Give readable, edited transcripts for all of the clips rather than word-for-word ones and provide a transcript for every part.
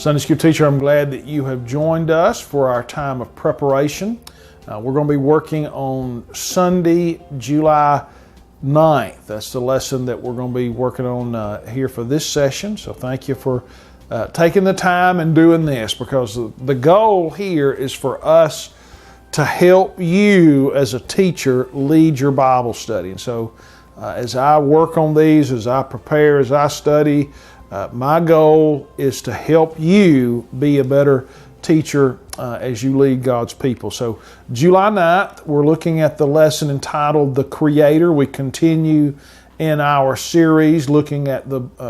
Sunday School teacher, I'm glad that you have joined us for our time of preparation. We're going to be working on Sunday, July 9th. That's the lesson that we're going to be working on here for this session. So thank you for taking the time and doing this, because the goal here is for us to help you as a teacher lead your Bible study. And so as I work on these, as I prepare, as I study, my goal is to help you be a better teacher as you lead God's people. So July 9th, we're looking at the lesson entitled The Creator. We continue in our series looking at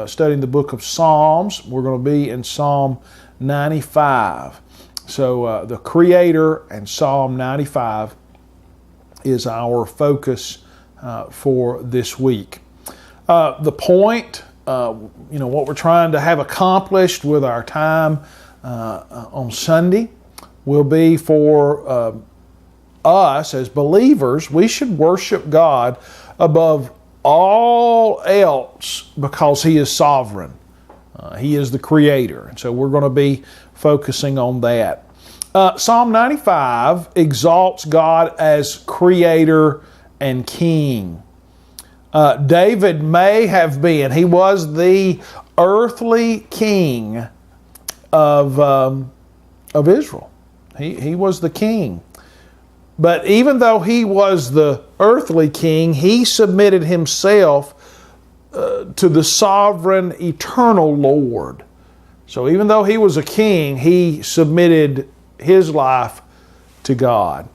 studying the book of Psalms. We're going to be in Psalm 95. So the Creator and Psalm 95 is our focus for this week. The point, what we're trying to have accomplished with our time on Sunday will be for us as believers. We should worship God above all else because He is sovereign. He is the Creator. And so we're going to be focusing on that. Psalm 95 exalts God as Creator and King. David may have been, he was the earthly king of Israel. He was the king. But even though he was the earthly king, he submitted himself to the sovereign, eternal Lord. So even though he was a king, he submitted his life to God.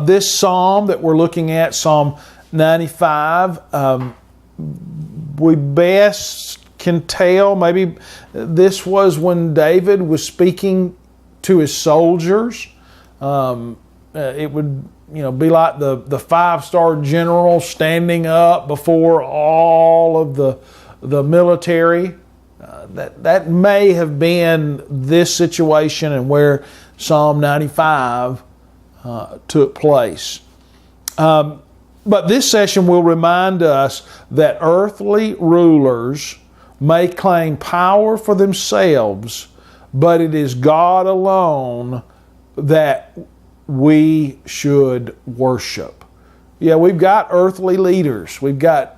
This psalm that we're looking at, Psalm 95, we best can tell maybe this was when David was speaking to his soldiers. It would be like the five-star general standing up before all of the military. That may have been this situation and where Psalm 95 took place. But this session will remind us that earthly rulers may claim power for themselves, but it is God alone that we should worship. Yeah, we've got earthly leaders. We've got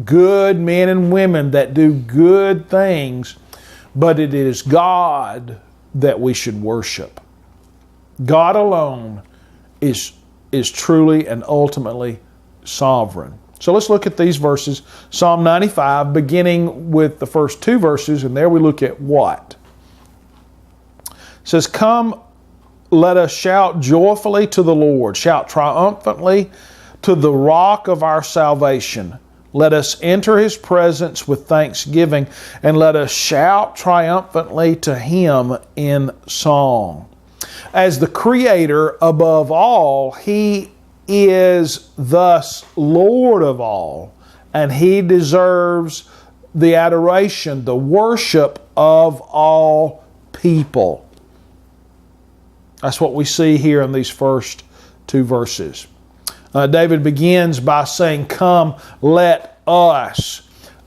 good men and women that do good things, but it is God that we should worship. God alone is truly and ultimately sovereign. So let's look at these verses. Psalm 95, beginning with the first two verses, and there we look at what? It says, "Come, let us shout joyfully to the Lord, shout triumphantly to the rock of our salvation. Let us enter His presence with thanksgiving, and let us shout triumphantly to Him in song." As the Creator above all, He is thus Lord of all, and He deserves the adoration, the worship of all people. That's what we see here in these first two verses. David begins by saying, "Come, let us."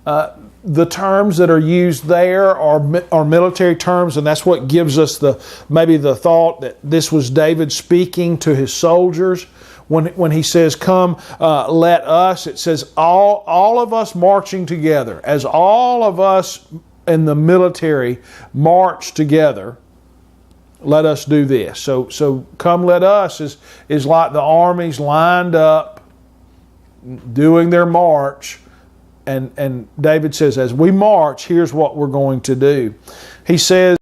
The terms that are used there are military terms, and that's what gives us maybe the thought that this was David speaking to his soldiers. When he says, "Come, let us," it says all of us marching together. As all of us in the military march together, let us do this. So "come, let us" is like the armies lined up doing their march. And David says, as we march, here's what we're going to do. He says,